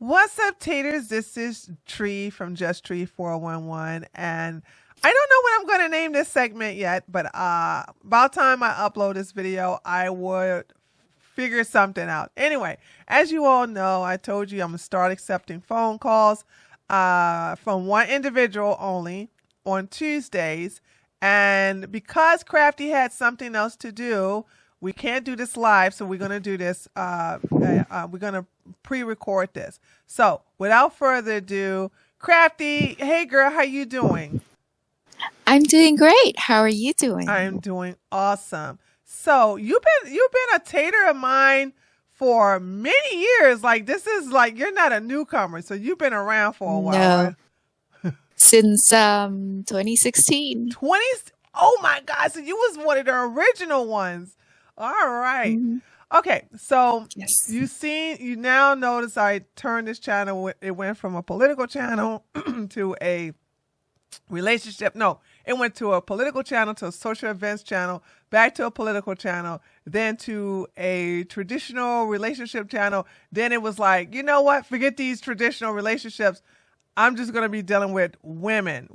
What's up, taters? This is Tree from Just Tree 411, and I don't know what I'm going to name this segment yet, but about time I upload this video, I would figure something out. Anyway, as you all know, I told you I'm going to start accepting phone calls from one individual only on Tuesdays, and because Crafty had something else to do, we can't do this live, so we're going to do this. We're going to pre-record this. So, without further ado, Crafty, hey girl, how you doing? I'm doing great. How are you doing? I'm doing awesome. So, you've been a tater of mine for many years. Like this is like you're not a newcomer, so you've been around for a while, No, right? since 2016. 20. Oh my God, so you was one of the original ones. All right. Mhm. Okay, so Yes. you now notice I turned this channel. It went from a political channel to a relationship. No, it went to a political channel, to a social events channel, back to a political channel, then to a traditional relationship channel. Then it was like, you know what? Forget these traditional relationships. I'm just going to be dealing with women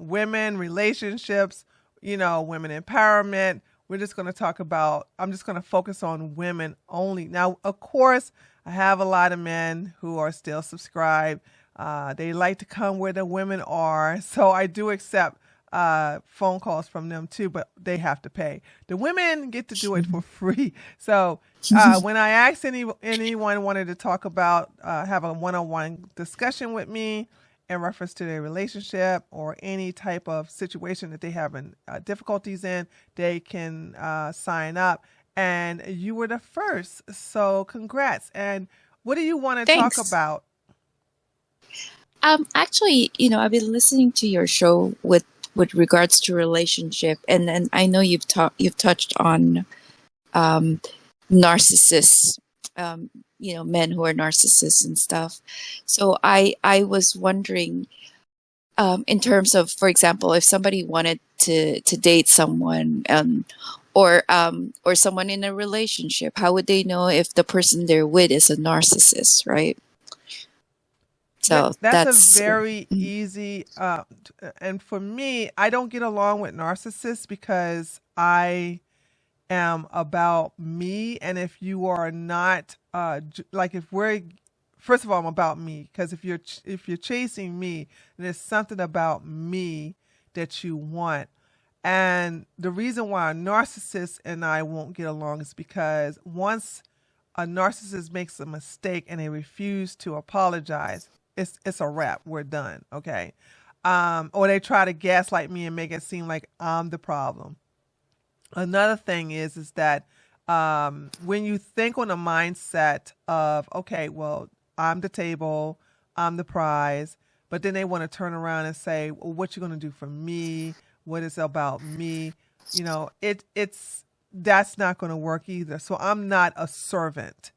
relationships, women empowerment. We're just going to talk about, I'm just going to focus on women only. Now, of course, I have a lot of men who are still subscribed. They like to come where the women are. So I do accept phone calls from them too, but they have to pay. The women get to do it for free. So when I asked anyone wanted to talk about, have a one-on-one discussion with me, in reference to their relationship or any type of situation that they having difficulties in, they can sign up. And you were the first, so congrats. And what do you want to talk Thanks. about? Actually, I've been listening to your show with regards to relationship, and then I know you've touched on um, narcissists, men who are narcissists and stuff. So I was wondering, in terms of, for example, if somebody wanted to date someone, or someone in a relationship, how would they know if the person they're with is a narcissist, right? So That's a that's very easy, and for me, I don't get along with narcissists because I am about me. And if you are not, like if we're, first of all, I'm about me, because if you're chasing me, there's something about me that you want. And the reason why a narcissist and I won't get along is because once a narcissist makes a mistake and they refuse to apologize, it's a wrap. We're done. Okay. Or they try to gaslight me and make it seem like I'm the problem. Another thing is that when you think on a mindset of, okay, well, I'm the table, I'm the prize, but then they want to turn around and say, well, what you going to do for me? What is it about me? It's that's not going to work either. So I'm not a servant.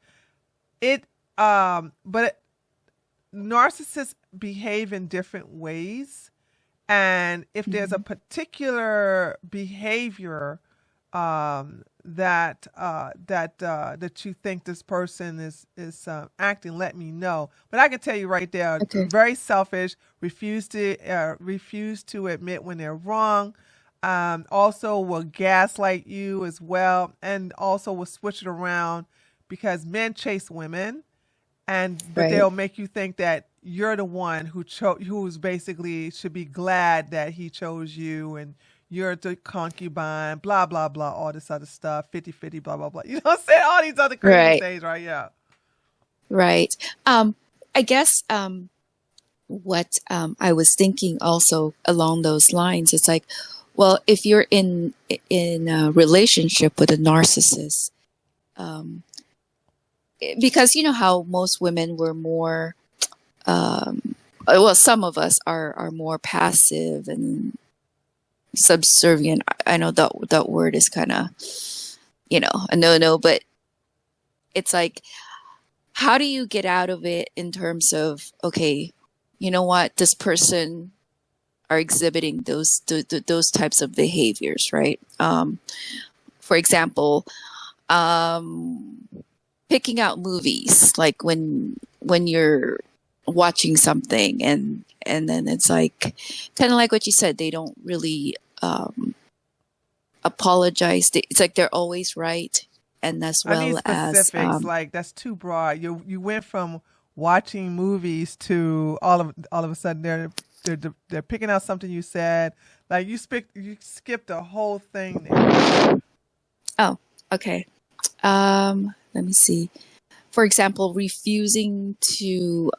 But narcissists behave in different ways, and if there's a Mhm. particular behavior that you think this person is acting, let me know. But I can tell you right there, Okay. very selfish, refuse to admit when they're wrong. Also will gaslight you as well, and also will switch it around because men chase women, but Right. they'll make you think that you're the one who's basically should be glad that he chose you, and you're the concubine, blah blah blah, all this other stuff, 50-50, blah blah blah. You know what I'm saying? All these other crazy Right. things, right? Yeah. Right. I guess what I was thinking also along those lines, it's like, well, if you're in a relationship with a narcissist, um, because you know how most women were more, well, some of us are more passive and subservient. I know that word is kind of, a no, but it's like, how do you get out of it in terms of, okay, you know what, this person are exhibiting those types of behaviors, right? For example, um, picking out movies, like when you're watching something, and then it's like kind of like what you said. They don't really apologize. It's like they're always right, and as I need well as specifics. Like that's too broad. You went from watching movies to all of a sudden they're picking out something you said. Like you skipped a whole thing there. oh, okay. Let me see. For example, refusing to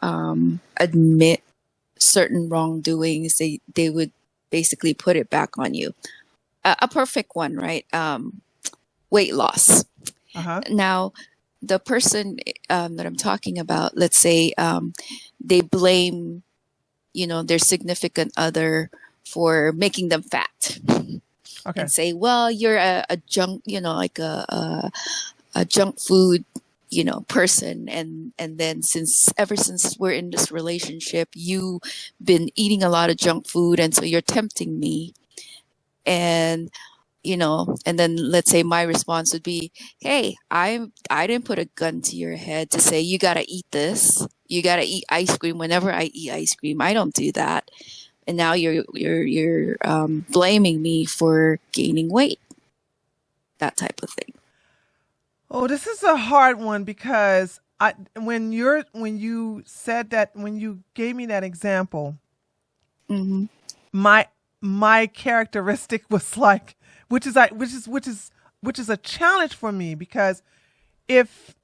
admit certain wrongdoings, they would basically put it back on you. A perfect one, right? Weight loss. Uh-huh. Now, the person that I'm talking about, let's say they blame, their significant other for making them fat, Okay. and say, well, you're a junk, like a junk food, person. And then ever since we're in this relationship, you've been eating a lot of junk food. And so you're tempting me. And, and then let's say my response would be, hey, I didn't put a gun to your head to say, you got to eat this. You got to eat ice cream whenever I eat ice cream. I don't do that. And now you're blaming me for gaining weight. That type of thing. Oh, this is a hard one because when you said that, when you gave me that example, Mm-hmm. my characteristic was like, which is a challenge for me, because if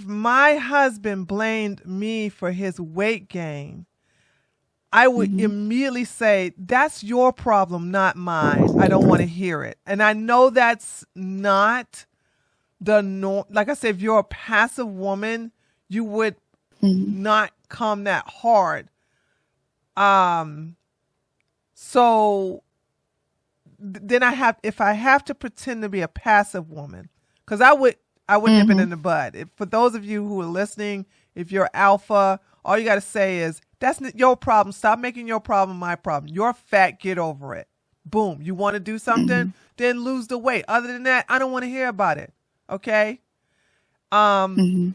my husband blamed me for his weight gain, I would Mm-hmm. immediately say, that's your problem, not mine. I don't want to hear it. And I know that's not the norm. Like I said, if you're a passive woman, you would Mm-hmm. not come that hard. So then if I have to pretend to be a passive woman, because I would nip it in the bud. For those of you who are listening, if you're alpha, all you got to say is, that's your problem. Stop making your problem my problem. You're fat. Get over it. Boom. You want to do something? Then lose the weight. Other than that, I don't want to hear about it. Okay? Mm-hmm.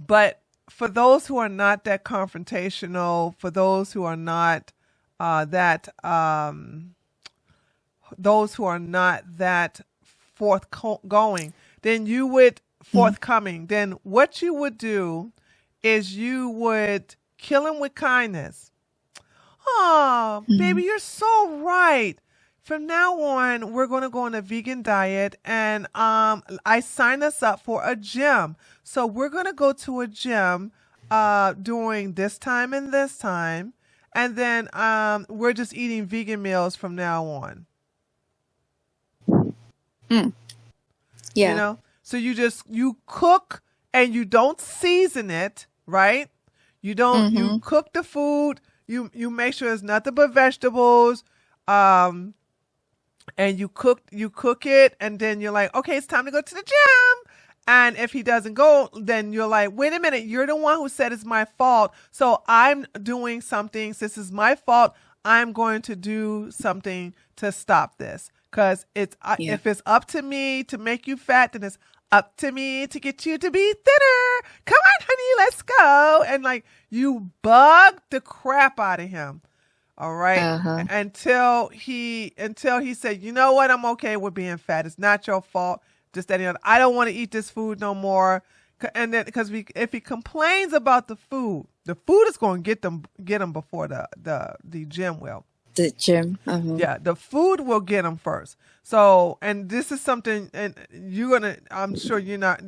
But for those who are not that confrontational, for those who are not those who are not that forthgoing, then you would forthcoming. Then what you would do is you would kill him with kindness. Oh, baby, you're so right. From now on, we're going to go on a vegan diet, and I signed us up for a gym. So we're going to go to a gym during this time and this time, and then we're just eating vegan meals from now on. Yeah. So you cook and you don't season it, right? You don't you cook the food. You make sure it's nothing but vegetables. And you cook it, and then you're like, okay, it's time to go to the gym. And if he doesn't go, then you're like, wait a minute, you're the one who said it's my fault. So I'm doing something. Since it's my fault, I'm going to do something to stop this. Because if it's up to me to make you fat, then it's up to me to get you to be thinner. Come on, honey, let's go. And like, you bug the crap out of him. All right. Until he said, you know what? I'm okay with being fat. It's not your fault. Just that, I don't want to eat this food no more. And then, because if he complains about the food is going to get him before the gym will. The gym. Yeah, the food will get him first. So, and this is something, and I'm sure you're not,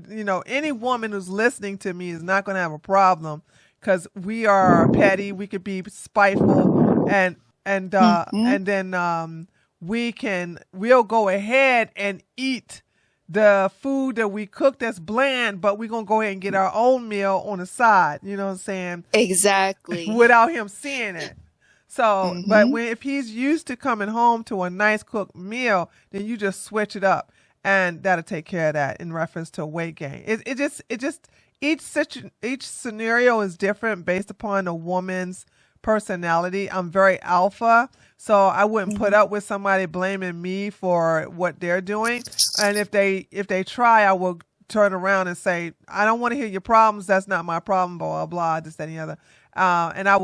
any woman who's listening to me is not going to have a problem, because we are petty. We could be spiteful, and then we'll go ahead and eat the food that we cook that's bland, but we're going to go ahead and get our own meal on the side. You know what I'm saying? Exactly. Without him seeing it. So, but if he's used to coming home to a nice cooked meal, then you just switch it up, and that'll take care of that in reference to weight gain. It just each scenario is different based upon a woman's personality. I'm very alpha, so I wouldn't put up with somebody blaming me for what they're doing. And if they try, I will turn around and say, I don't want to hear your problems. That's not my problem, blah, blah, blah, this, that, and the other. And I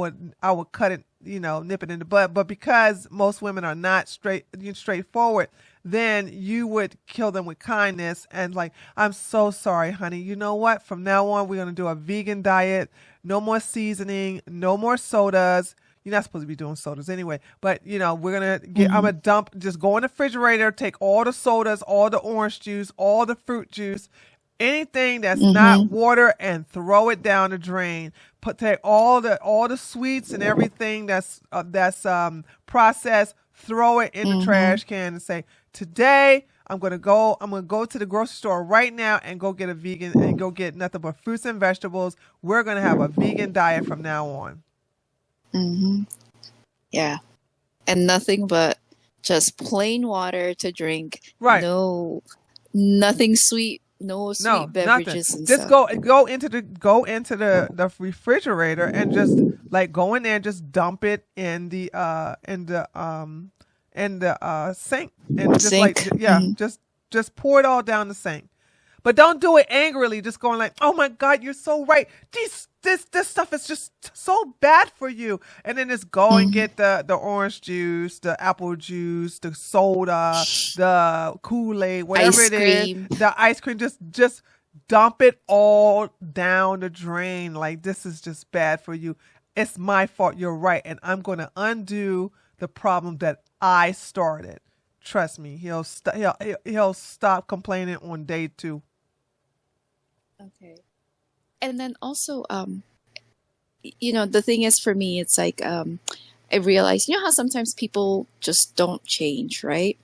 would cut it, nip it in the bud. But because most women are not straightforward, then you would kill them with kindness and like, I'm so sorry, honey. You know what? From now on, we're going to do a vegan diet. No more seasoning, no more sodas. You're not supposed to be doing sodas anyway, but we're going to get, I'm going to dump, just go in the refrigerator, take all the sodas, all the orange juice, all the fruit juice, anything that's not water, and throw it down the drain. Take all the sweets and everything that's processed, throw it in the trash can and say, today I'm going to go to the grocery store right now and go get a vegan and go get nothing but fruits and vegetables. We're going to have a vegan diet from now on. Yeah. And nothing but just plain water to drink. Right. No, nothing sweet. No sweet beverages nothing. And just stuff. go into the refrigerator and just like go in there and just dump it in the sink and just like just pour it all down the sink. But don't do it angrily, just going like, oh my God, you're so right. This stuff is just so bad for you. And then just go and get the orange juice, the apple juice, the soda, the Kool-Aid, whatever it is, the ice cream, just dump it all down the drain. Like, this is just bad for you. It's my fault. You're right. And I'm going to undo the problem that I started. Trust me, he'll stop complaining on day 2. Okay. And then also, the thing is for me, it's like, I realize, how sometimes people just don't change, right?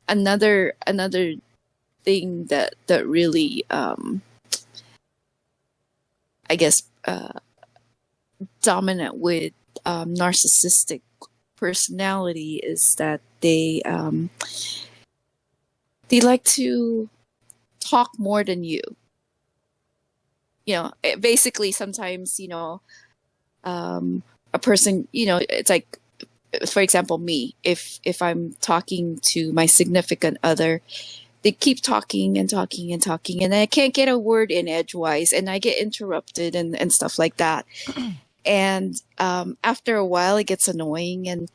Another thing that really, I guess, dominant with narcissistic personality is that they like to talk more than you. Basically sometimes, a person, it's like, for example, me, if I'm talking to my significant other, they keep talking and talking and talking, and I can't get a word in edgewise, and I get interrupted and stuff like that. And after a while, it gets annoying, and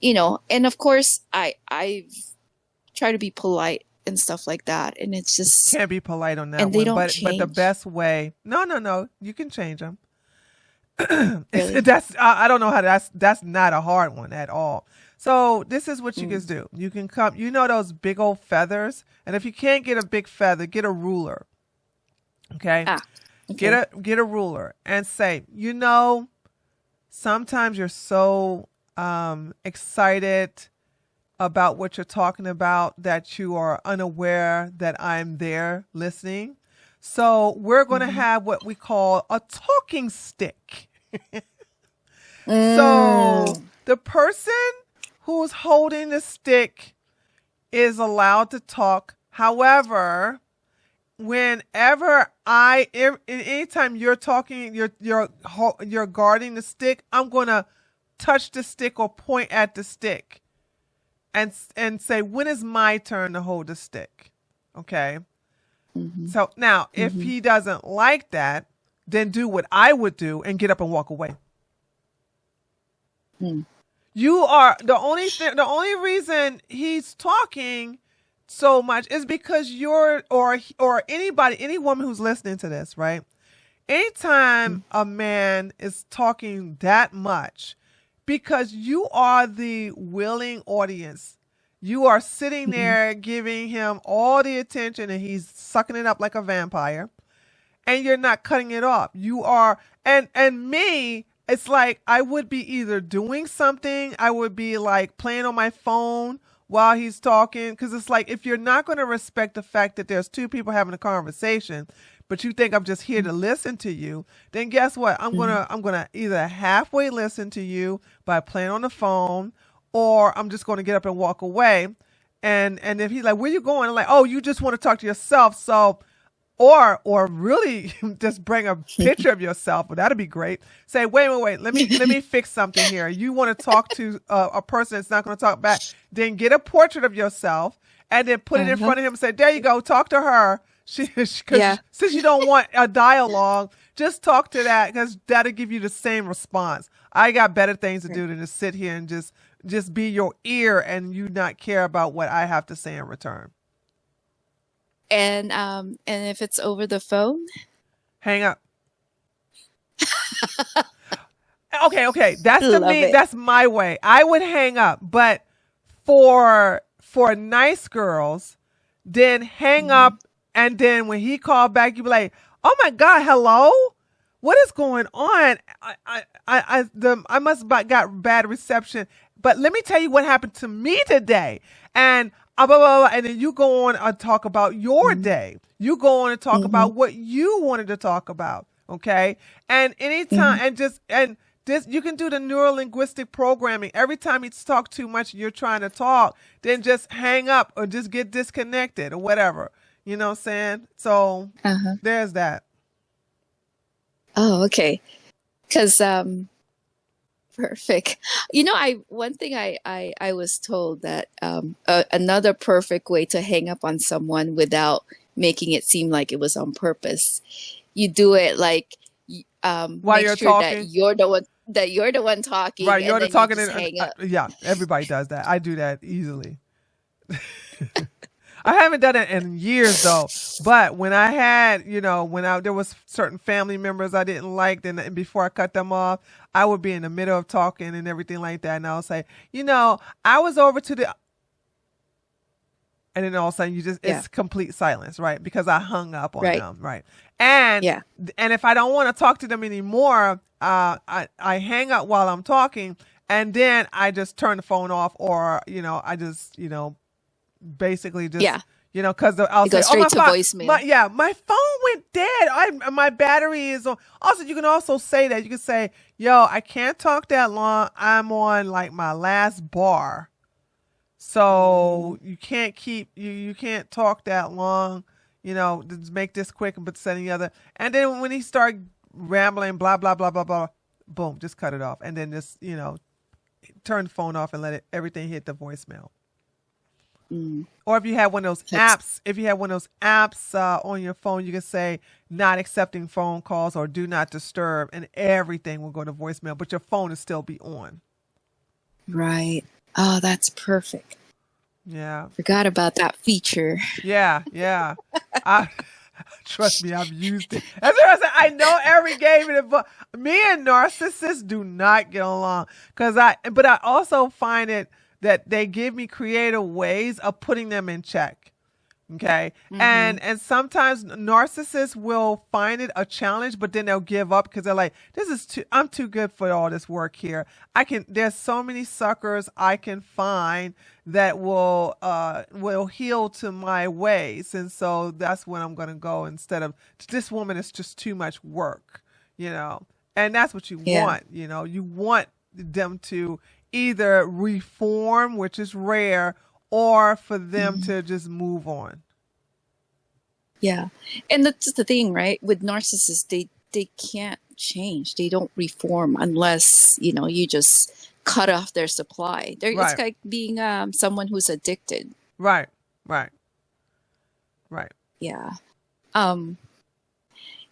and of course, I try to be polite and stuff like that, and it's just can't be polite on that and one. they don't but change. the best way, no, you can change them. Really? I don't know how that's not a hard one at all. So this is what you can do. You can come, those big old feathers, and if you can't get a big feather, get a ruler. Okay. Okay. Get a ruler and say, sometimes you're so excited about what you're talking about that you are unaware that I'm there listening. So we're going to have what we call a talking stick. So the person who's holding the stick is allowed to talk. However, whenever anytime you're talking, you're guarding the stick, I'm going to touch the stick or point at the stick and say, when is my turn to hold the stick? Okay. So now if he doesn't like that, then do what I would do and get up and walk away. You are the only reason he's talking so much is because or any woman who's listening to this, right? Anytime a man is talking that much, because you are the willing audience, you are sitting there giving him all the attention and he's sucking it up like a vampire, and you're not cutting it off. You are, and me, it's like I would be either doing something, I would be like playing on my phone while he's talking, because it's like, if you're not going to respect the fact that there's two people having a conversation, but you think I'm just here to listen to you, then guess what? I'm gonna either halfway listen to you by playing on the phone, or I'm just gonna get up and walk away. And if he's like, where you going? I'm like, oh, you just want to talk to yourself. So, or really just bring a picture of yourself. But that'd be great. Say, wait. Let me fix something here. You want to talk to a person that's not going to talk back? Then get a portrait of yourself and then put it in front of him and say, there you go. Talk to her. Yeah. Since you don't want a dialogue, just talk to that because that'll give you the same response. I got better things to do than to sit here and just be your ear and you not care about what I have to say in return. And if it's over the phone, hang up. Okay. That's love it. That's my way. I would hang up, but for nice girls, then hang up, and then when he called back, you be like, "Oh my God, hello, what is going on? I must have got bad reception, but let me tell you what happened to me today." And blah, blah, blah, and then you go on and talk about your day. You go on and talk about what you wanted to talk about. Okay, and anytime, and this, you can do the neuro-linguistic programming. Every time you talk too much, you're trying to talk, then just hang up or just get disconnected or whatever. You know what I'm saying? So there's that. Oh, okay. Because perfect. You know, one thing I was told that another perfect way to hang up on someone without making it seem like it was on purpose. You do it like while make you're sure talking, that you're the one talking, right? You're and the then talking, you just hang up. Yeah, everybody does that. I do that easily. I haven't done it in years though, but when I had, there was certain family members I didn't like, then before I cut them off, I would be in the middle of talking and everything like that, and I'll say, I was over to the, and then all of a sudden it's complete silence, right? Because I hung up on them, right? And if I don't want to talk to them anymore, I hang up while I'm talking, and then I just turn the phone off, or I just basically just because I'll say, straight to phone, voicemail. my phone went dead. My battery is on. Also, you can also say that. You can say, yo, I can't talk that long. I'm on like my last bar. So you can't you can't talk that long, just make this quick, but send the other. And then when he start rambling, blah, blah, blah, blah, blah, boom, just cut it off. And then just, turn the phone off and let everything hit the voicemail. Or if you have one of those apps, on your phone, you can say not accepting phone calls or do not disturb, and everything will go to voicemail, but your phone will still be on. Right. Oh, that's perfect. Yeah. Forgot about that feature. Yeah. Trust me, I've used it. That's what I said. I know every game in it, but me and narcissists do not get along. But I also find it that they give me creative ways of putting them in check. Okay. And sometimes narcissists will find it a challenge, but then they'll give up because they're like, I'm too good for all this work here. There's so many suckers I can find that will heal to my ways. And so that's when I'm going to go instead of this woman is just too much work, and that's what you want. You want them to either reform, which is rare, or for them to just move on. Yeah. And that's the thing, right? With narcissists, they can't change. They don't reform unless, you just cut off their supply. It's like being someone who's addicted. Right. Yeah.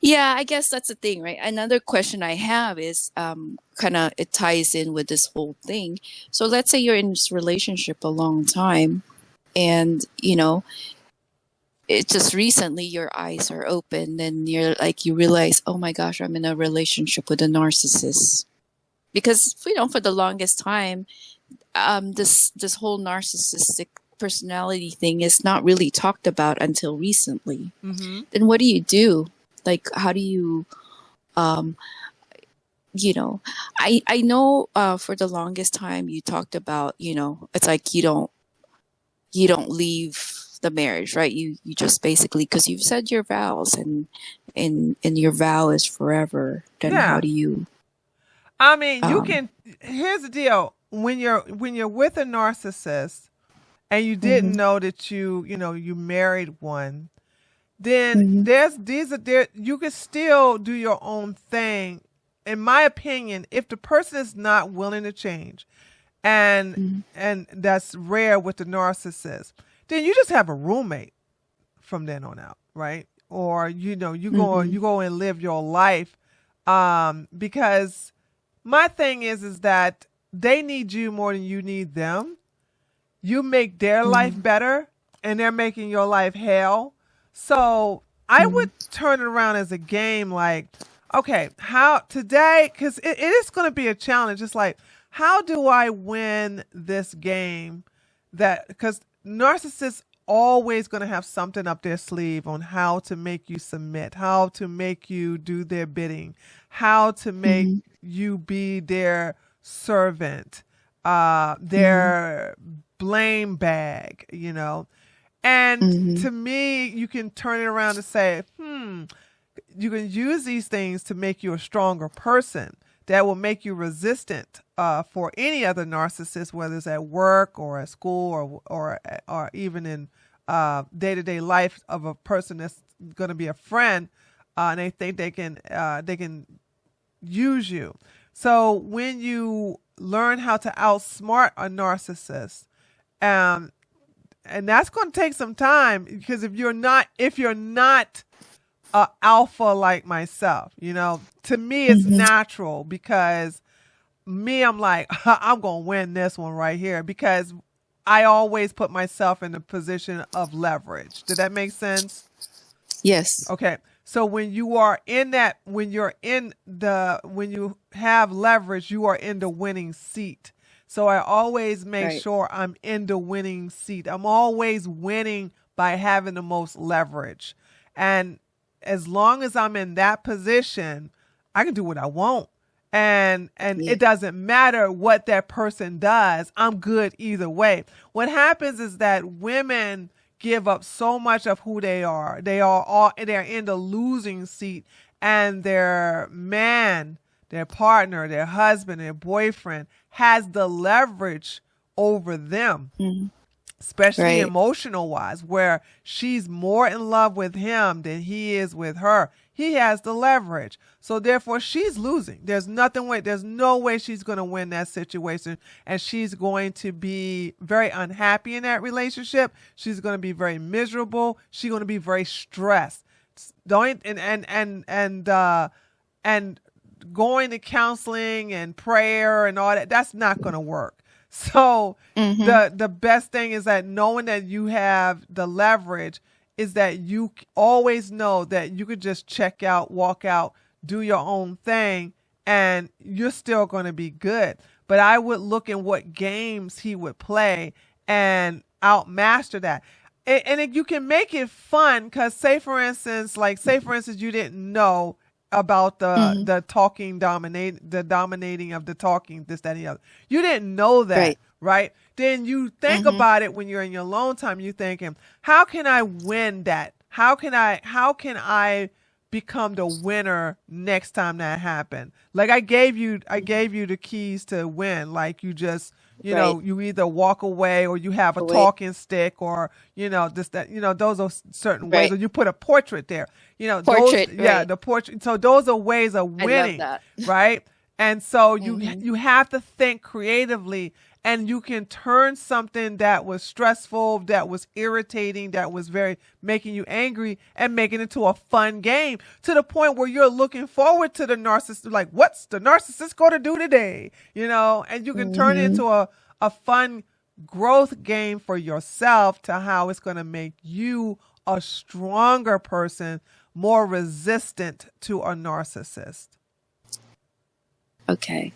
Yeah, I guess that's the thing, right? Another question I have is kind of it ties in with this whole thing. So let's say you're in this relationship a long time, and it just recently your eyes are open and you realize, oh my gosh, I'm in a relationship with a narcissist. Because for the longest time, this whole narcissistic personality thing is not really talked about until recently. Then what do you do? Like, how do you, I know for the longest time you talked about, it's like you don't leave the marriage, right? You just basically, because you've said your vows and your vow is forever. Then how do you? I mean, you can. Here's the deal: when you're with a narcissist, and you didn't know that you married one. Then you can still do your own thing. In my opinion, if the person is not willing to change, and that's rare with the narcissist, then you just have a roommate from then on out, right? Or you go and live your life, because my thing is that they need you more than you need them. You make their life better, and they're making your life hell. So I would turn it around as a game, like, okay, how today, because it is going to be a challenge. It's like, how do I win this game? That because narcissists always going to have something up their sleeve on how to make you submit, how to make you do their bidding, how to make you be their servant, their blame bag, And to me, you can turn it around and say, you can use these things to make you a stronger person that will make you resistant for any other narcissist, whether it's at work or at school or even in day-to-day life of a person that's going to be a friend, and they think they can use you. So when you learn how to outsmart a narcissist, and that's going to take some time, because if you're not alpha like myself, to me it's natural, because I'm like, I'm going to win this one right here, because I always put myself in a position of leverage. Did that make sense? Yes. Okay. So when you have leverage, you are in the winning seat. So I always make sure I'm in the winning seat. I'm always winning by having the most leverage. And as long as I'm in that position, I can do what I want. And it doesn't matter what that person does. I'm good either way. What happens is that women give up so much of who they are. They're in the losing seat, and their man, their partner, their husband, their boyfriend has the leverage over them, especially emotional wise, where she's more in love with him than he is with her. He has the leverage. So therefore she's losing. There's no way she's going to win that situation. And she's going to be very unhappy in that relationship. She's going to be very miserable. She's going to be very stressed. And going to counseling and prayer and all that, that's not going to work. So the best thing is that knowing that you have the leverage is that you always know that you could just check out, walk out, do your own thing, and you're still going to be good. But I would look at what games he would play and outmaster that. And you can make it fun, because say for instance, you didn't know about the talking the dominating of the talking, this, that, and the other. You didn't know that, right? Then you think about it when you're in your alone time. You're thinking, how can I win that? How can I become the winner next time that happened? Like I gave you the keys to win. Like you just, you either walk away, or you have a talking stick, or, this, that, those are certain ways, or you put a portrait there, the portrait. So those are ways of winning, right? And so you have to think creatively, and you can turn something that was stressful, that was irritating, that was very making you angry, and make it into a fun game, to the point where you're looking forward to the narcissist. Like, what's the narcissist going to do today? And you can turn it into a fun growth game for yourself, to how it's going to make you a stronger person, more resistant to a narcissist. Okay.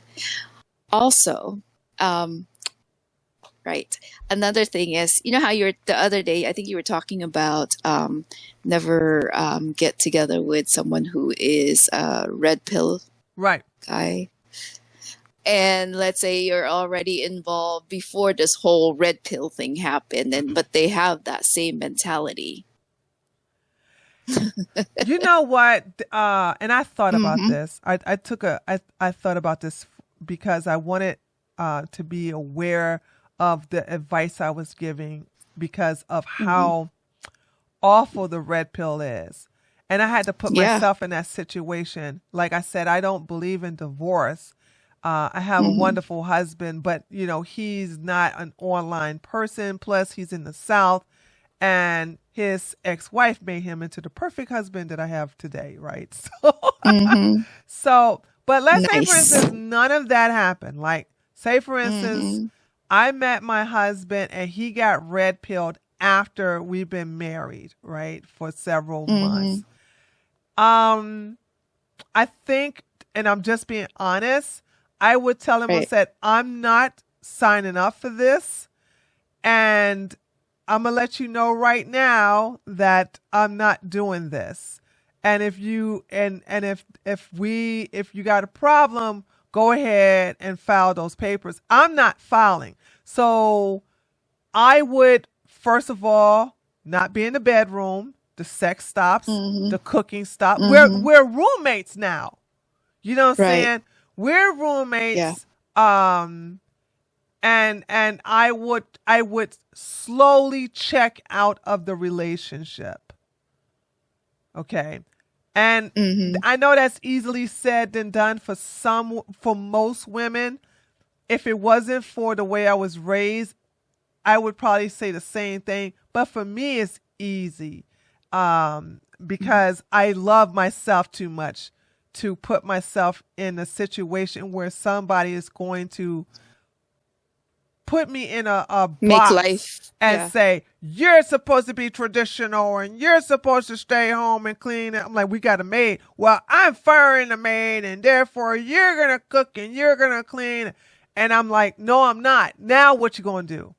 Also, right. Another thing is, how the other day, I think you were talking about never get together with someone who is a red pill guy. And let's say you're already involved before this whole red pill thing happened, but they have that same mentality. You know what? And I thought about this. I thought about this because I wanted to be aware of the advice I was giving, because of how awful the red pill is. And I had to put myself in that situation. Like I said, I don't believe in divorce. I have a wonderful husband, but he's not an online person. Plus he's in the South, and his ex-wife made him into the perfect husband that I have today, right? So, Mm-hmm. so, but let's say, for Nice. instance, none of that happened. Like, say, for instance, Mm-hmm. I met my husband and he got red pilled after we've been married, right, for several Mm-hmm. months. I think, and I'm just being honest, I would tell him, I Right. said, I'm not signing up for this. And I'm going to let you know right now that I'm not doing this. And if you, and if you got a problem, go ahead and file those papers. I'm not filing. So I would, first of all, not be in the bedroom. The sex stops. Mm-hmm. The cooking stops. Mm-hmm. We're roommates now. You know what I'm Right. saying? We're Yeah. roommates. And I would slowly check out of the relationship. Okay. And Mm-hmm. I know that's easily said than done for most women. If it wasn't for the way I was raised, I would probably say the same thing. But for me, it's easy because I love myself too much to put myself in a situation where somebody is going to put me in a Make box life. and Yeah. say, you're supposed to be traditional and you're supposed to stay home and clean. I'm like, we got a maid. Well, I'm firing the maid and therefore you're going to cook and you're going to clean. And I'm like, no, I'm not. Now what you going to do?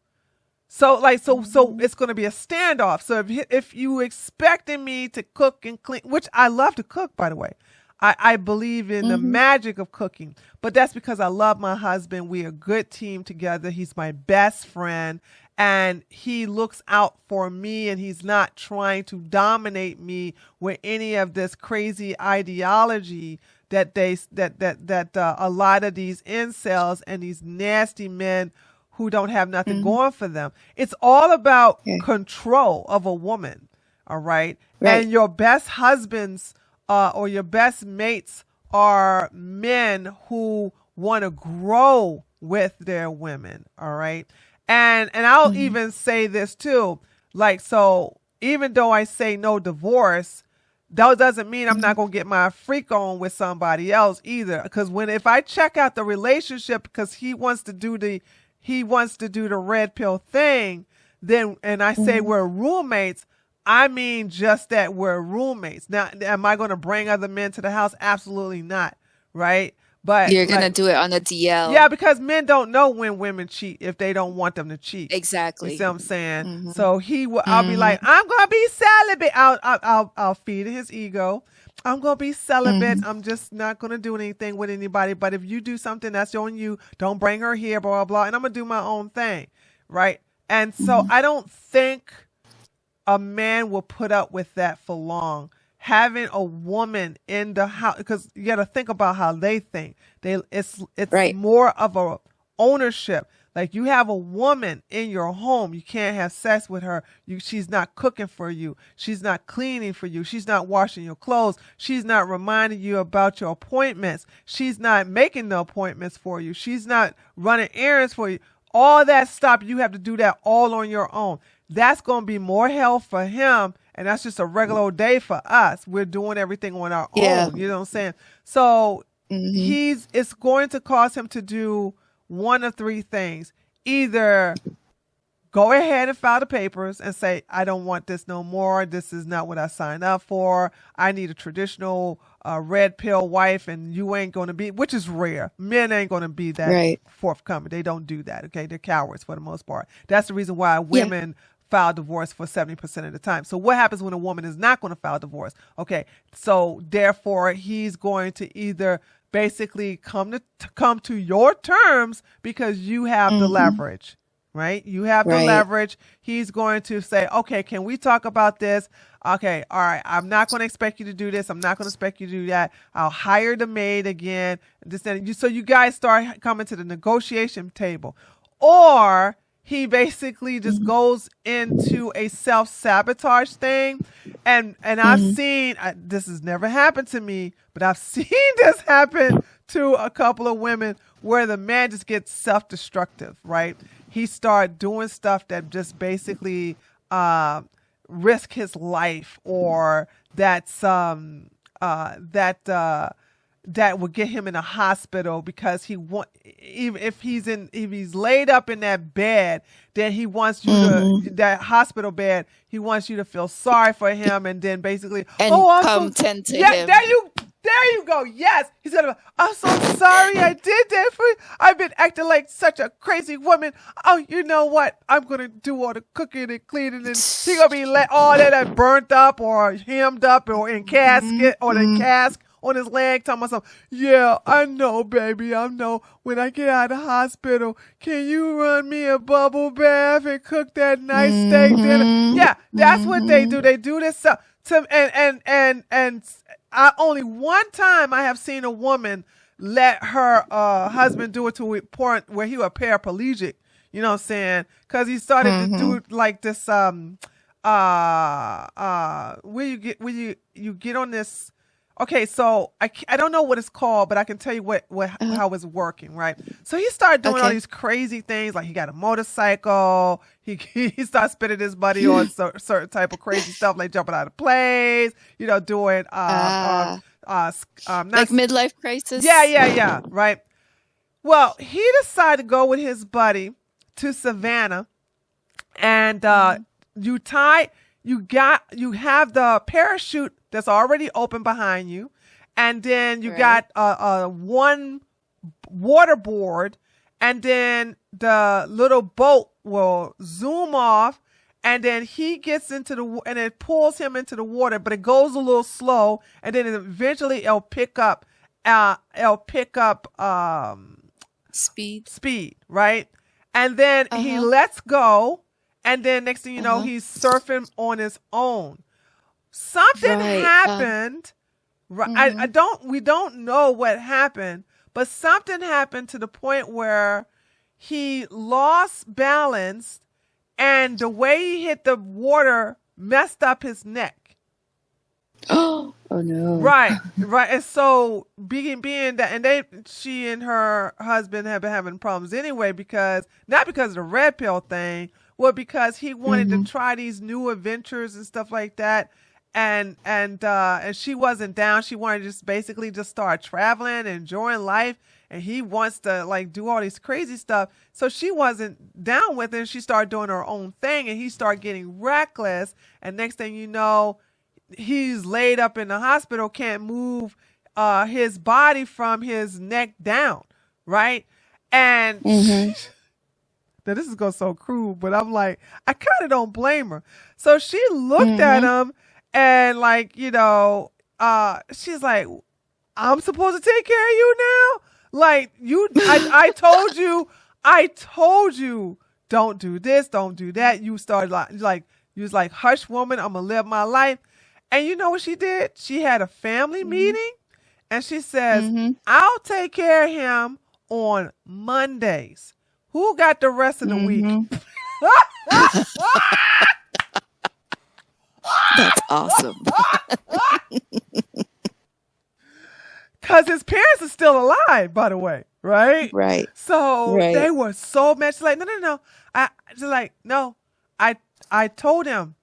So it's going to be a standoff. So if you expecting me to cook and clean, which I love to cook, by the way, I believe in the Mm-hmm. magic of cooking, but that's because I love my husband. We're a good team together. He's my best friend and he looks out for me and he's not trying to dominate me with any of this crazy ideology that a lot of these incels and these nasty men who don't have nothing Mm-hmm. going for them. It's all about Okay. control of a woman. All right. Right. And your best husbands or your best mates are men who want to grow with their women. All right. And I'll Mm-hmm. even say this too. Like, so even though I say no divorce, that doesn't mean I'm not going to get my freak on with somebody else either. Because if I check out the relationship because he wants to do the red pill thing, then, and I say Mm-hmm. we're roommates, I mean just that we're roommates. Now, am I going to bring other men to the house? Absolutely not. Right. But You're gonna like, do it on a DL. yeah, because men don't know when women cheat if they don't want them to cheat. You Exactly. see what I'm saying? Mm-hmm. So I'll be like, I'm gonna be celibate. I'll feed his ego. I'm gonna be celibate. Mm-hmm. I'm just not gonna do anything with anybody. But if you do something, that's on you. Don't bring her here, blah blah blah. And I'm gonna do my own thing, right? And so Mm-hmm. I don't think a man will put up with that for long. Having a woman in the house, because you got to think about how they think. It's Right. more of a ownership. Like you have a woman in your home, you can't have sex with her. She's not cooking for you. She's not cleaning for you. She's not washing your clothes. She's not reminding you about your appointments. She's not making the appointments for you. She's not running errands for you. All that stuff, you have to do that all on your own. That's going to be more hell for him. And that's just a regular old day for us. We're doing everything on our Yeah. own. You know what I'm saying? So Mm-hmm. it's going to cause him to do one of three things. Either go ahead and file the papers and say, I don't want this no more. This is not what I signed up for. I need a traditional red pill wife, and you ain't going to be, which is rare. Men ain't going to be that Right. forthcoming. They don't do that. Okay. They're cowards for the most part. That's the reason why Yeah. women file divorce for 70% of the time. So what happens when a woman is not going to file divorce? Okay. So therefore he's going to either basically come to your terms because you have the Mm-hmm. leverage, right? You have the Right. leverage. He's going to say, okay, can we talk about this? Okay. All right. I'm not going to expect you to do this. I'm not going to expect you to do that. I'll hire the maid again. So you guys start coming to the negotiation table. Or he basically just goes into a self-sabotage thing. And I've seen, this has never happened to me, but I've seen this happen to a couple of women where the man just gets self-destructive, right? He start doing stuff that just basically uh, risk his life, or that's that would get him in a hospital because he want, even if he's laid up in that bed, then he wants you to, that hospital bed, he wants you to feel sorry for him, and then basically, And I'm come so, tend to yeah, him. there you go. Yes, he's gonna. I'm so sorry I did that for you. I've been acting like such a crazy woman. Oh, you know what? I'm gonna do all the cooking and cleaning, and he gonna be all that burnt up or hemmed up or in casket or the cask on his leg, telling myself, yeah, I know, baby, I know. When I get out of the hospital, can you run me a bubble bath and cook that nice steak dinner? Yeah, that's what they do. They do this to and I only one time I have seen a woman let her husband do it to a point where he was paraplegic. You know what I'm saying? Because he started to do like this where you get on this. Okay, so I don't know what it's called, but I can tell you how it's working, right? So he started doing all these crazy things, like he got a motorcycle. He started spending his money on certain type of crazy stuff, like jumping out of planes, doing like midlife crisis. Yeah, right. Well, he decided to go with his buddy to Savannah, and you have the parachute that's already open behind you, and then you got one waterboard, and then the little boat will zoom off, and then he gets and it pulls him into the water, but it goes a little slow, and then eventually it'll pick up speed, right? And then he lets go, and then next thing you know, he's surfing on his own. Something happened. We don't know what happened, but something happened to the point where he lost balance, and the way he hit the water messed up his neck. Oh no! Right. And so being that, and she and her husband have been having problems anyway, not because of the red pill thing, well, because he wanted to try these new adventures and stuff like that. And she wasn't down. She wanted to just start traveling, enjoying life. And he wants to do all these crazy stuff. So she wasn't down with it. And she started doing her own thing, and he started getting reckless. And next thing you know, he's laid up in the hospital, can't move his body from his neck down. Right. And now this is going so cruel, but I'm like, I kind of don't blame her. So she looked at him. And she's like, I'm supposed to take care of you now? Like, I told you, don't do this, don't do that. You started you was like, hush, woman, I'm going to live my life. And you know what she did? She had a family meeting, and she says, I'll take care of him on Mondays. Who got the rest of the week? That's awesome. Because his parents are still alive, by the way, right? Right. So they were so mad. She's like, no. I told him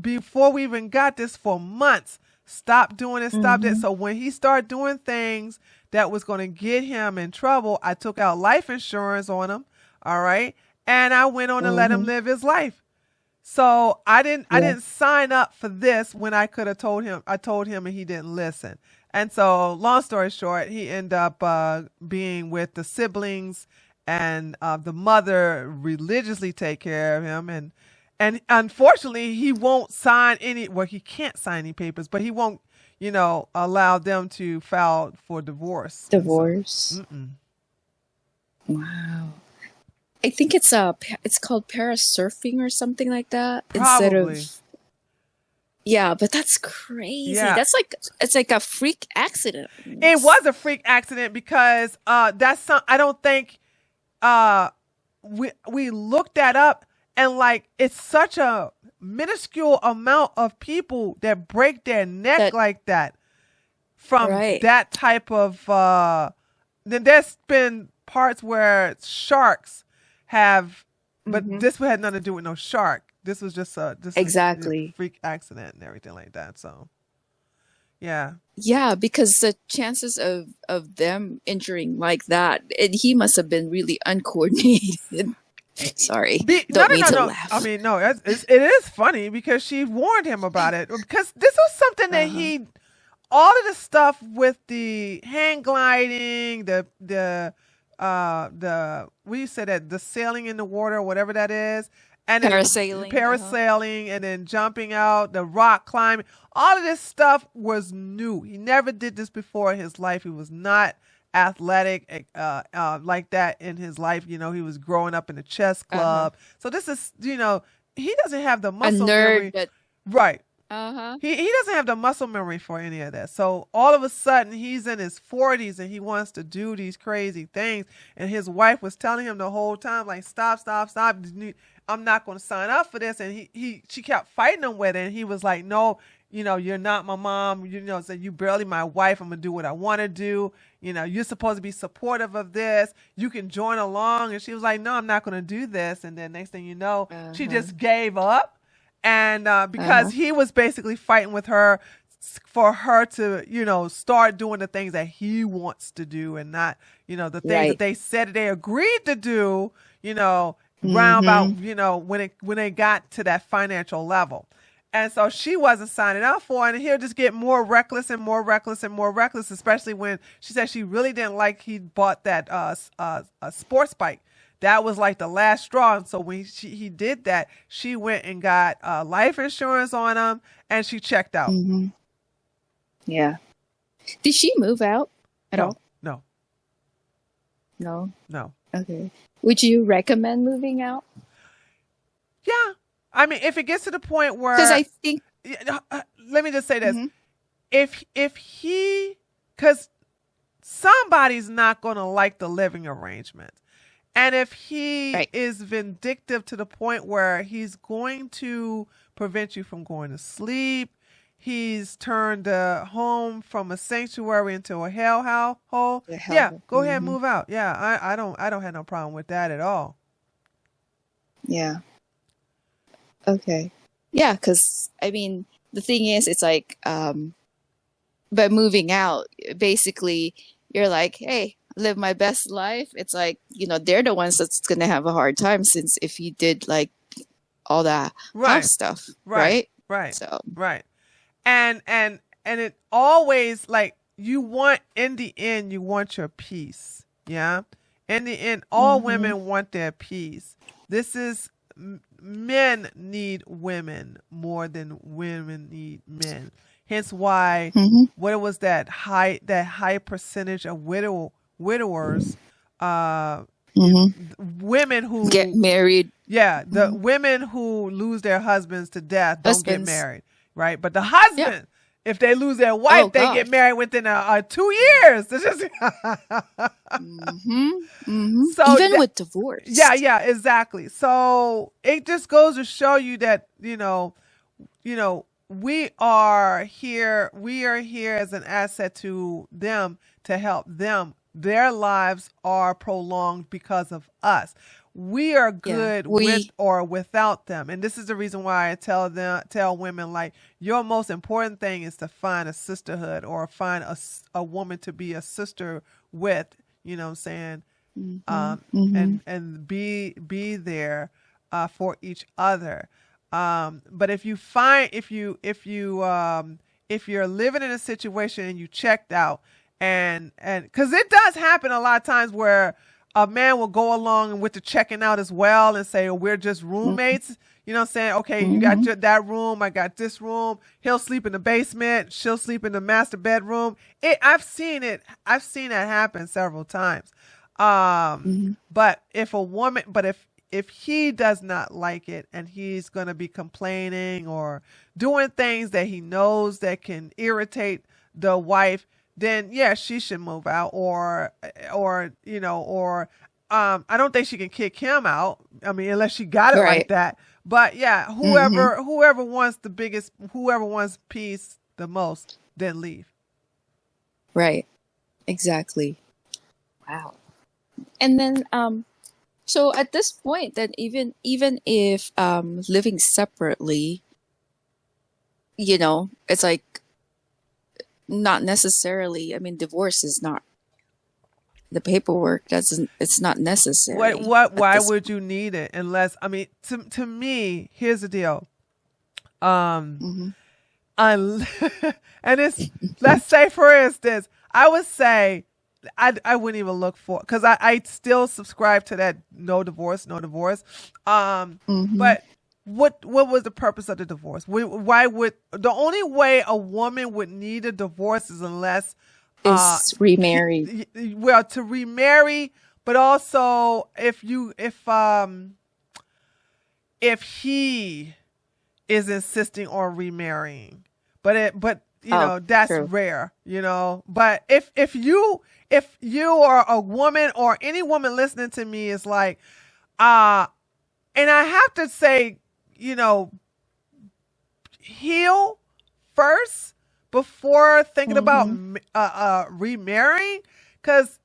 before we even got this for months, stop doing it, stop that. So when he started doing things that was going to get him in trouble, I took out life insurance on him, all right? And I went on and let him live his life. So I didn't sign up for this when I could have told him. I told him, and he didn't listen. And so, long story short, he ended up being with the siblings, and the mother religiously take care of him. And unfortunately, he won't sign any. Well, he can't sign any papers, but he won't, allow them to file for divorce. Divorce. Wow. I think it's called parasurfing or something like that. Probably. But that's crazy. Yeah. It's like a freak accident. It was a freak accident because I don't think we looked that up, and it's such a minuscule amount of people that break their neck like that from that type of then there's been parts where sharks have, but this had nothing to do with no shark. This was just a Exactly. freak accident and everything like that. So, yeah. Yeah, because the chances of them injuring like that, and he must have been really uncoordinated. Sorry, No, don't no, mean no, to no. laugh. I mean, no, it is funny because she warned him about it. Because this was something that Uh-huh. all of the stuff with the hang gliding, what you said that the sailing in the water, whatever that is, and then Parasailing. Uh-huh. parasailing, and then jumping out, the rock climbing, all of this stuff was new. He never did this before in his life. He was not athletic like that in his life. He was growing up in a chess Uh-huh. club. So this is, he doesn't have the A muscle nerd memory. that. Right. Uh-huh. He doesn't have the muscle memory for any of that. So all of a sudden he's in his 40s and he wants to do these crazy things. And his wife was telling him the whole time, like, stop, stop, stop. I'm not going to sign up for this. And she kept fighting him with it. And he was like, no, you're not my mom. So you barely my wife. I'm going to do what I want to do. You're supposed to be supportive of this. You can join along. And she was like, no, I'm not going to do this. And then next thing you know, she Uh-huh. just gave up. And because Uh-huh. he was basically fighting with her for her to, start doing the things that he wants to do and not, the things that Right. they said that they agreed to do, round about, Mm-hmm. when they got to that financial level. And so she wasn't signing up for it. And he'll just get more reckless and more reckless and more reckless, especially when she said she really didn't like he bought that sports bike. That was like the last straw. And so when he did that, she went and got life insurance on him and she checked out. Mm-hmm. Yeah. Did she move out at No, all? no, No. no. Okay. Would you recommend moving out? Yeah. I mean, if it gets to the point Because where, I think. let me just say this. Mhm. If he, because somebody's not going to like the living arrangement. And if he Right. is vindictive to the point where he's going to prevent you from going to sleep, he's turned the home from a sanctuary into a hole. The Yeah, hell. go ahead and Mm-hmm. move out. Yeah, I don't have no problem with that at all. Yeah. Okay. Yeah, because I mean, the thing is, it's like, by moving out, basically, you're like, hey, live my best life. It's like, they're the ones that's gonna have a hard time since if you did like all that Right, house stuff, right, right? right, So, right. And it always, like, you want, in the end, you want your peace. Yeah. In the end, all mm-hmm. women want their peace. This is men need women more than women need men. Hence why Mm-hmm. what was that high percentage of widowers, Mm-hmm. women Get who, married, yeah, the women who lose their husbands to death don't get husbands. married, right? But the Yeah. husband, if they lose their Oh wife, they gosh. get married within 2 years. It's just Mm-hmm. Mm-hmm. so Even with divorce. yeah, exactly. So it just goes to show you that we are here as an asset to them to help them. Their lives are prolonged because of us. We are Yeah. good with or without them. And this is the reason why I tell women, like, your most important thing is to find a sisterhood or find a woman to be a sister with, you know what I'm saying? Mm-hmm. And be there for each other. But if you're living in a situation and you checked out, and because it does happen a lot of times where a man will go along with the checking out as well and say, oh, we're just roommates. You know what I'm saying? Okay, you got that room, I got this room. He'll sleep in the basement, she'll sleep in the master bedroom. I've seen that happen several times. But if he does not like it and he's going to be complaining or doing things that he knows that can irritate the wife, then yeah, she should move out or I don't think she can kick him out. I mean, unless she got it like Right. that. But yeah, Mm-hmm. whoever wants peace the most, then leave. Right. Exactly. Wow. And then So at this point, then even if living separately, it's like not necessarily. I mean, divorce is not the paperwork doesn't. It's not necessary at Why this. would you need it unless, I mean, to me, here's the deal. Um, Mm-hmm. and it's, let's say for instance, I would say I wouldn't even look for, because I still subscribe to that no divorce, no divorce. Mm-hmm. But what was the purpose of the divorce? Why would, the only way a woman would need a divorce is unless Is remarried. well, to remarry, but also if he is insisting on remarrying. But Oh, that's true. rare, But if you are a woman, or any woman listening to me is like, and I have to say, heal first before thinking about Mm-hmm. remarrying, because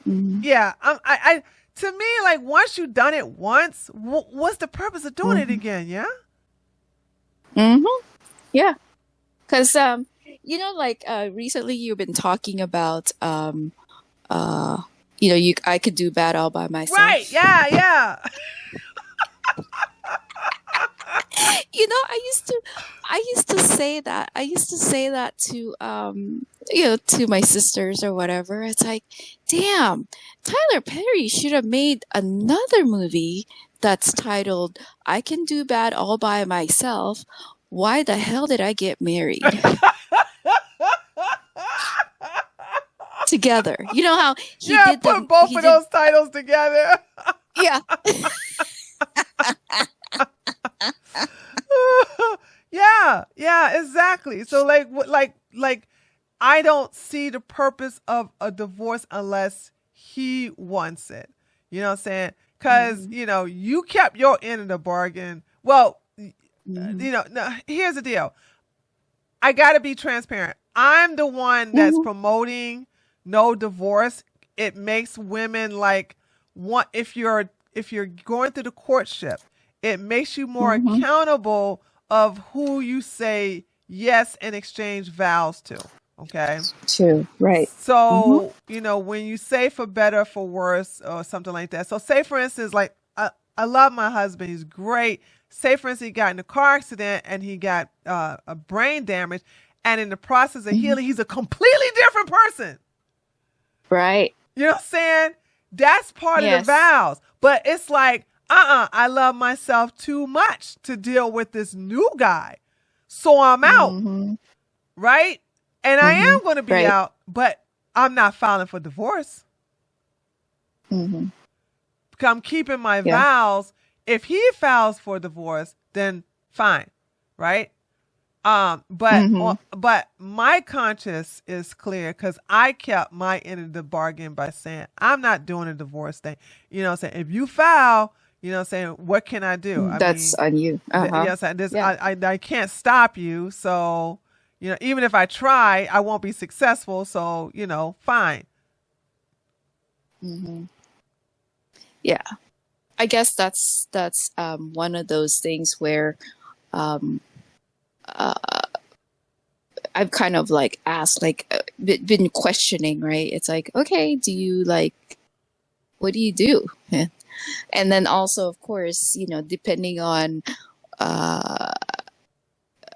Mm-hmm. yeah, I to me, like, once you've done it once, what's the purpose of doing it Mm-hmm. again? Yeah. Mm-hmm. Yeah, because like recently you've been talking about uh, I could do bad all by Right. myself. Yeah. Yeah. I used to say that. I used to say that to to my sisters or whatever. It's like, damn, Tyler Perry should have made another movie that's titled "I Can Do Bad All by Myself." Why the hell did I get married? Together. You know how he Yeah. did Put both he of did, those titles together. yeah. Yeah. Yeah. Exactly. So like I don't see the purpose of a divorce unless he wants it. You know what I'm saying? Because, Hmm. you kept your end of the bargain. Well, Hmm. no, here's the deal. I got to be transparent. I'm the one that's Hmm. promoting no divorce. It makes women like want, if you're going through the courtship, it makes you more Hmm. accountable of who you say yes and exchange vows to. Okay? True. Right. Hmm. So, when you say for better, for worse, or something like that. So, say for instance, like, I love my husband. He's great. Say for instance, he got in a car accident and he got a brain damage. And in the process of Hmm. healing, he's a completely different person. Right. You know what I'm saying? That's part of the Yes. vows. But it's like, I love myself too much to deal with this new guy. So I'm out, Hmm. right? And I Hmm. am going to be Right. out, but I'm not filing for divorce. Hmm. Because I'm keeping my Yeah. vows. If he files for divorce, then fine, right? Hmm. But my conscience is clear because I kept my end of the bargain by saying I'm not doing a divorce thing. You know what I'm saying? If you file, saying, what can I do? I That's mean, on you. Uh-huh. yes, Yeah. I can't stop you. So, even if I try, I won't be successful. So, fine. Hmm. Yeah. I guess that's one of those things where um uh I've kind of like asked, like been questioning, right? It's like, okay, do you like, what do you do? And then also, of course, depending on uh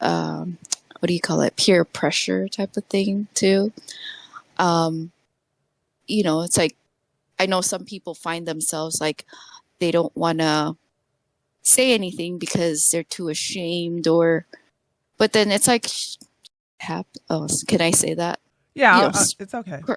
um what do you call it? Peer pressure type of thing too. Um, it's like, I know some people find themselves like they don't want to say anything because they're too ashamed, or but then it's like oh, can I say that? Yeah, it's okay. Cr-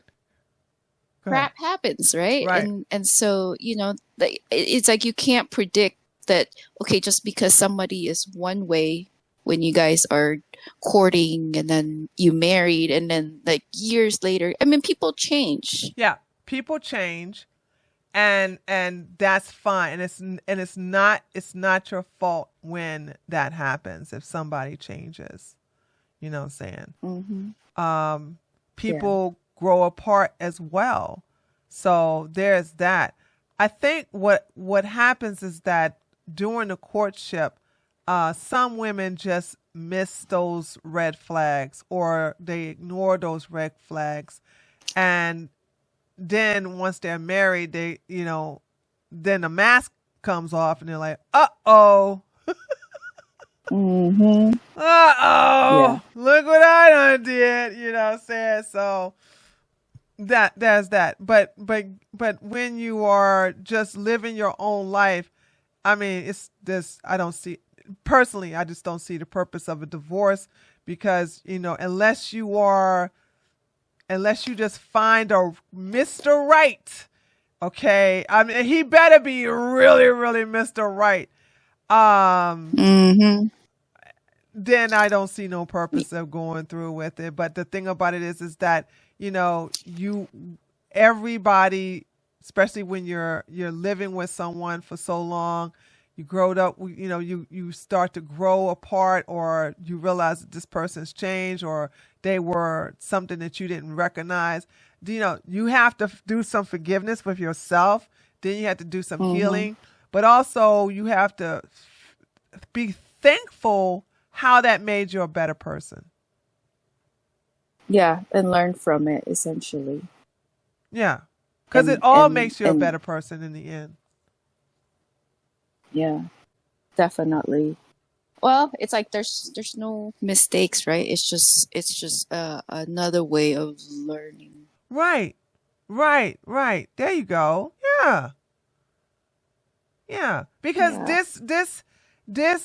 Go ahead. crap happens, right? Right. And so, it's like you can't predict that, okay, just because somebody is one way when you guys are courting and then you married and then like years later, I mean, people change. Yeah. People change, and that's fine. And it's not your fault when that happens, if somebody changes. You know what I'm saying? Hmm. um, Yeah. People grow apart as well. So there's that. I think what happens is that during the courtship, some women just miss those red flags, or they ignore those red flags, and then once they're married, then the mask comes off, and they're like, uh-oh. Mm-hmm. Uh-oh. Look what I done did, you know what I'm saying? So there's that. But when you are just living your own life, I mean, it's this, I don't see, personally, I just don't see the purpose of a divorce, because, unless you just find a Mr. Right, okay? I mean, he better be really, really Mr. Right. Mm-hmm. Then I don't see no purpose of going through with it. But the thing about it is that, everybody, especially when you're living with someone for so long, you grow up, you start to grow apart, or you realize that this person's changed, or they were something that you didn't recognize. You have to do some forgiveness with yourself. Then you have to do some healing, but also you have to be thankful how that made you a better person. Yeah, and learn from it, essentially. Yeah, because it all makes you a better person in the end. Yeah, definitely. Well, it's like there's no mistakes, right? It's just another way of learning. Right. There you go. Yeah. Because this,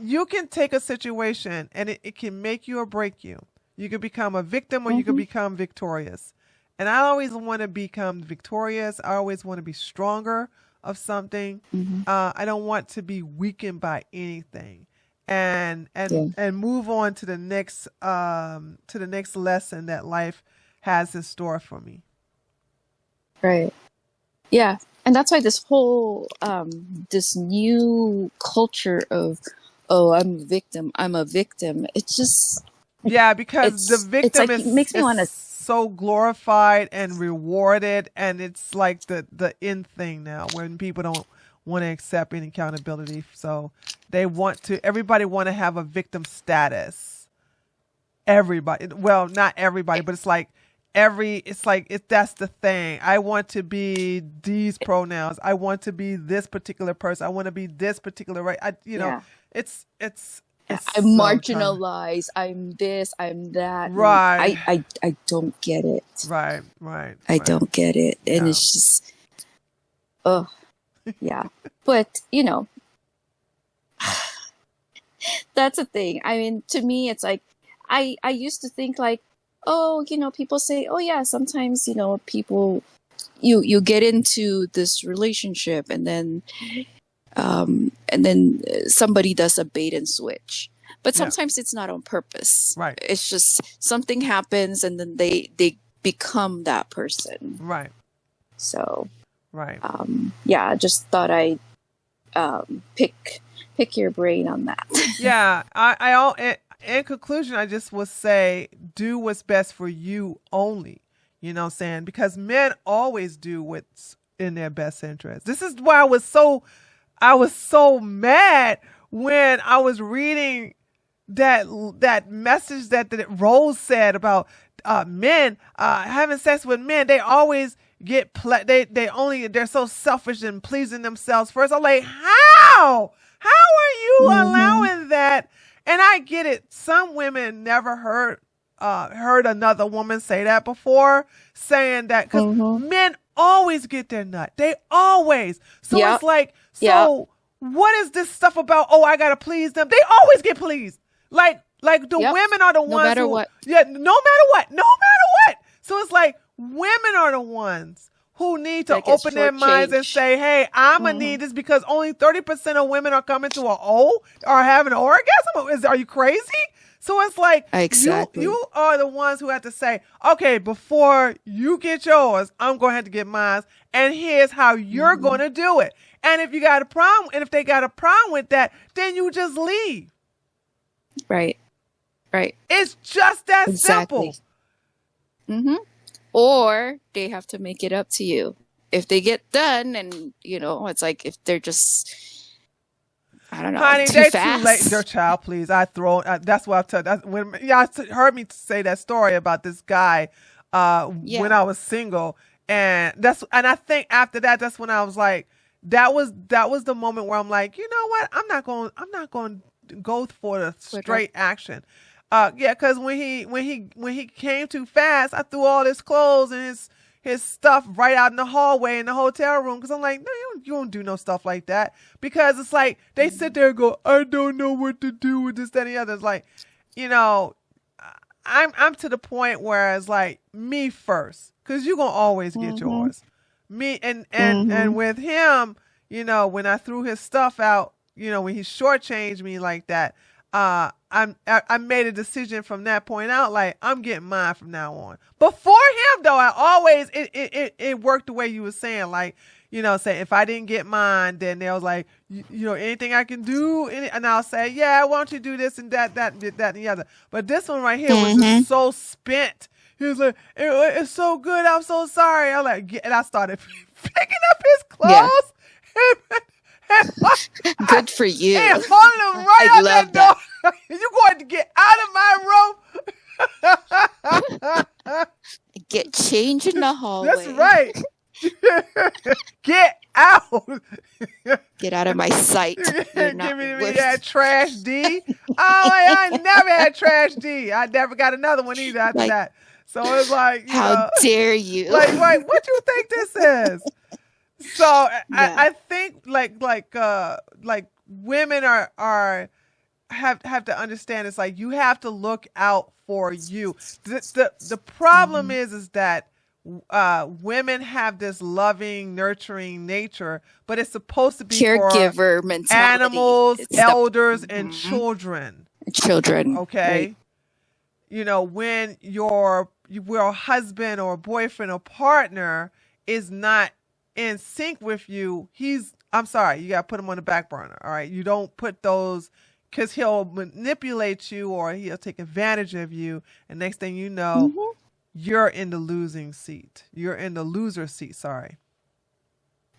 you can take a situation and it can make you or break you. You can become a victim, or you can become victorious. And I always want to become victorious. I always want to be stronger of something. I don't want to be weakened by anything. And move on to the next lesson that life has in store for me. Right. Yeah. And that's why this whole this new culture of, oh, I'm a victim. It's just, because the victim it makes me want to, so glorified and rewarded, and it's like the in thing now, when people don't want to accept any accountability. So everybody want to have a victim status. Everybody, well, not everybody, but it's like that's the thing. I want to be these pronouns. I want to be this particular person. I want to be this particular right. It's I'm marginalized. I'm this. I'm that. Right. I don't get it. Right. I don't get it, and it's just, oh, yeah. But that's the thing. I mean, to me, it's like I used to think like, oh, people say, oh yeah, sometimes people you get into this relationship, and then somebody does a bait and switch. But sometimes it's not on purpose. Right. It's just something happens, and then they become that person. Right. So. Right. I just thought I'd pick your brain on that. Yeah. In conclusion, I just will say, do what's best for you only. You know what I'm saying? Because men always do what's in their best interest. This is why I was so mad when I was reading that message that Rose said about men having sex with men. They always get they're so selfish and pleasing themselves first. I'm like, how are you allowing that? And I get it. Some women never heard another woman say that before, saying that, because men always get their nut. They always. So it's like, what is this stuff about? Oh, I gotta please them. They always get pleased. Like the women are the ones. No matter what. Yeah, no matter what. So it's like, women are the ones who need to open their minds and say, hey, I'm going to need this, because only 30% of women are coming to an O, or having an orgasm. Are you crazy? So it's like, exactly. you are the ones who have to say, okay, before you get yours, I'm going to have to get mine. And here's how you're going to do it. And if you got a problem, and if they got a problem with that, then you just leave. Right. It's just that simple. Or they have to make it up to you if they get done, and it's like if they're just, I don't know, Honey, too they too late. Their fast. child, please. That's what I tell. That's when y'all heard me say that story about this guy. When Yeah. I was single, and I think after that, that's when I was like, that was the moment where I'm like, you know what? I'm not going to go for the Twitter. straight action. Yeah, because when he came too fast, I threw all his clothes and his stuff right out in the hallway in the hotel room. Because I'm like, no, you don't do no stuff like that. Because it's like they sit there and go, I don't know what to do with this, that, and the other. It's like, you know, I'm to the point where it's like me first, because you're gonna always get Mm-hmm. yours. Me and Mm-hmm. with him, when I threw his stuff out, when he shortchanged me like that, I made a decision from that point out, like I'm getting mine from now on. Before him though, I always it worked the way you were saying, like, say if I didn't get mine, then they was like, anything I can do, and I'll say, yeah, why don't you do this and that and the other. But this one right here was Mm-hmm. just so spent. He was like, it's so good. I'm so sorry. I'm like, and I started picking up his Yeah. clothes and Good for you. and holding him right I out that love that. door. You going to get out of my room? Get change in the That's hallway. right. Get out. Get out of my sight. You're Give not me worth. that trash D. Oh, I never had trash D. I never got another one either after Like, that. So it's like, how dare you? like, what you think this is? So Yeah. I think like women have to understand, it's like you have to look out for you. The problem Mm-hmm. is that women have this loving, nurturing nature, but it's supposed to be for Caregiver mentality. animals, It's the elders, and Mhm. children. Children, right? Okay, when your husband or boyfriend or partner is not in sync with you, I'm sorry, you got to put him on the back burner. All right, you don't put those, because he'll manipulate you or he'll take advantage of you, and next thing you know, Hmm. you're in the losing seat. You're in the loser seat. Sorry.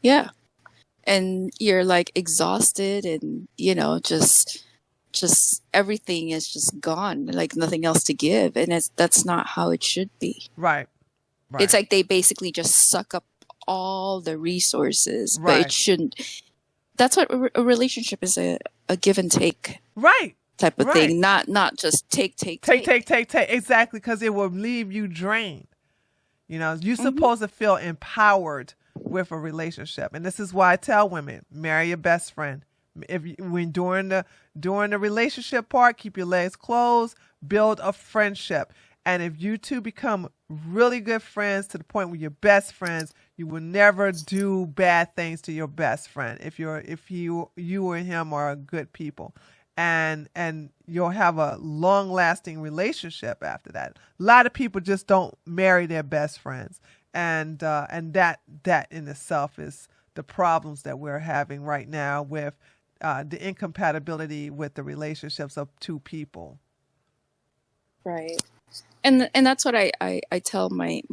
Yeah. And you're like exhausted, and just everything is just gone, like nothing else to give, and that's not how it should be. Right. It's Right. like they basically just suck up all the resources, but it Right. shouldn't. That's what a relationship is, a give and take Right. type of Right. thing, not just take. Take. Exactly, because it will leave you drained. You're Hmm. supposed to feel empowered with a relationship, and this is why I tell women: marry your best friend. When during the relationship part, keep your legs closed, build a friendship, and if you two become really good friends to the point where you're best friends, you will never do bad things to your best friend. If you and him are good people, and you'll have a long lasting relationship after that. A lot of people just don't marry their best friends, and that in itself is the problems that we're having right now with the incompatibility with the relationships of two people. Right. And that's what I tell my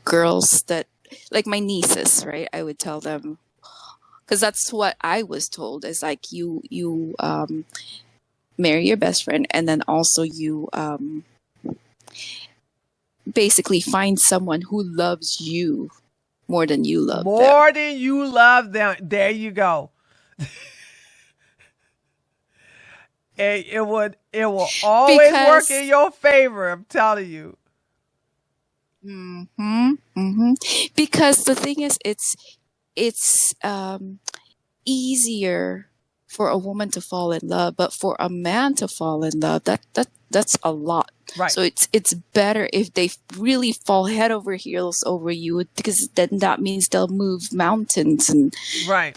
girls, that, like my nieces, right? I would tell them, because that's what I was told, is like you marry your best friend, and then also you basically find someone who loves you more than you love them. More than you love them. There you go. It will always work in your favor, I'm telling you. Because the thing is, it's easier for a woman to fall in love, but for a man to fall in love, that's a lot. Right. So it's better if they really fall head over heels over you, because then that means they'll move mountains and right,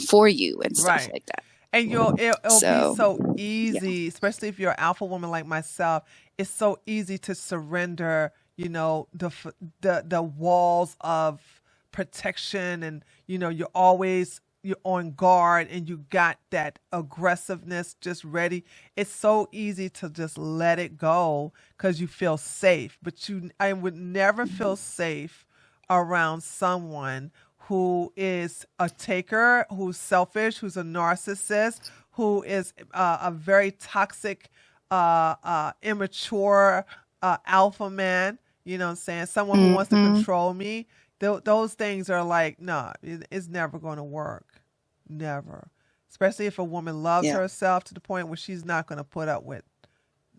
for you and stuff right. like that. And it'll be so yeah. easy, especially if you're an alpha woman like myself. It's so easy to surrender, the walls of protection, and you're on guard, and you got that aggressiveness just ready. It's so easy to just let it go because you feel safe. But I would never feel safe around someone who is a taker, who's selfish, who's a narcissist, who is a very toxic, immature alpha man. You know what I'm saying? Someone who wants to control me. Those things are like, no, it's never going to work. Never. Especially if a woman loves herself to the point where she's not going to put up with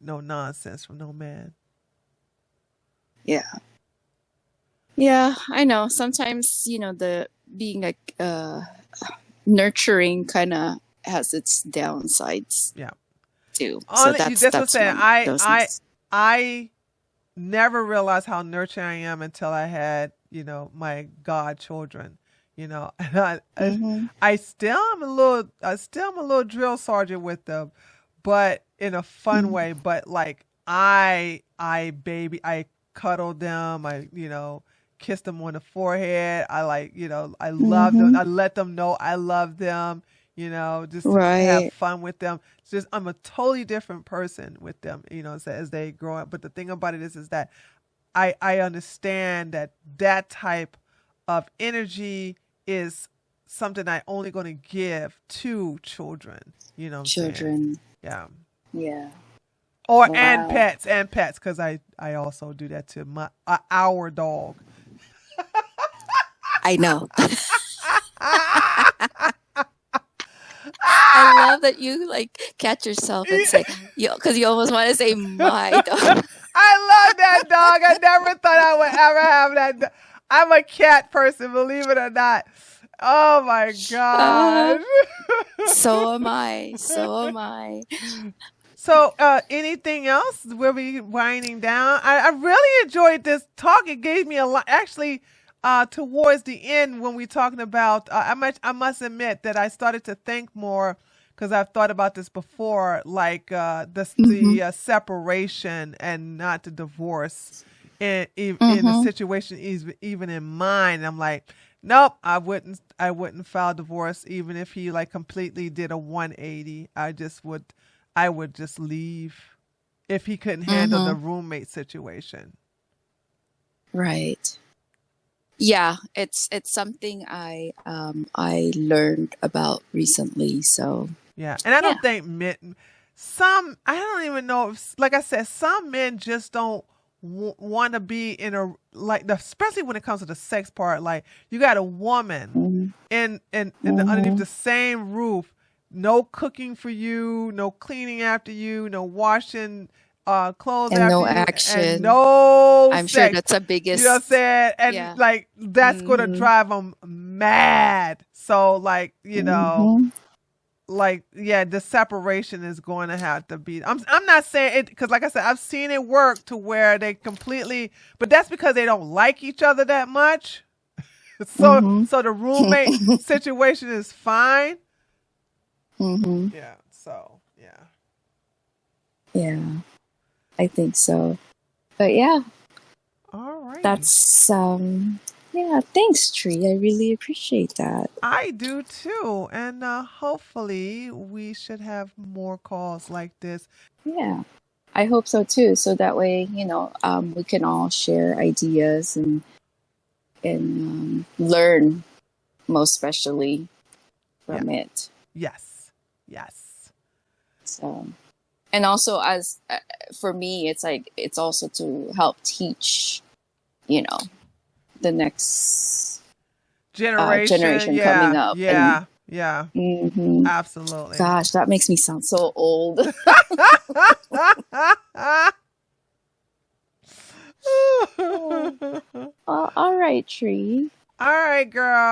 no nonsense from no man. Yeah. Yeah, I know. Sometimes, the being like nurturing kind of has its downsides. Yeah. Too. So that's what I'm saying. things. I never realized how nurturing I am until I had, my godchildren. And I still am a little drill sergeant with them, but in a fun way. But like I cuddle them. I kiss them on the forehead. I I love them. I let them know I love them. Just have fun with them. It's just I'm a totally different person with them. As they grow up. But the thing about it is that I understand that type of energy is something I only going to give to children. You know what I'm saying? Yeah. Yeah. Or and pets, because I also do that to our dog. I know. I love that you catch yourself and say, because you almost want to say my dog. I love that dog. I never thought I would ever have that. I'm a cat person, believe it or not. Oh my gosh. So am I. So am I. So, anything else? We'll be winding down. I really enjoyed this talk. It gave me a lot. Actually, towards the end, when we're talking about, I must admit that I started to think more because I've thought about this before, like the separation and not the divorce in the situation, even in mine. I'm like, nope, I wouldn't file divorce even if he completely did a 180. I would just leave if he couldn't handle the roommate situation. Right. Yeah, it's something I learned about recently. So yeah, and I don't think I don't even know if, like I said, some men just don't want to be in especially when it comes to the sex part. Like you got a woman underneath the same roof. No cooking for you, no cleaning after you, no washing clothes and after no you, action. And no I'm sex. sure that's a biggest. You know what I'm saying? And that's gonna drive them mad. So the separation is going to have to be. I'm not saying it because, like I said, I've seen it work to where they completely, but that's because they don't like each other that much. So the roommate situation is fine. Yeah. So, yeah. Yeah, I think so. But yeah. All right. That's, thanks, Tree. I really appreciate that. I do too. And hopefully we should have more calls like this. Yeah, I hope so too. So that way, we can all share ideas and learn, most especially from it. Yes. So, and also as for me, it's also to help teach, the next generation coming up. Yeah. Absolutely. Gosh, that makes me sound so old. All right, Tree. All right, girl.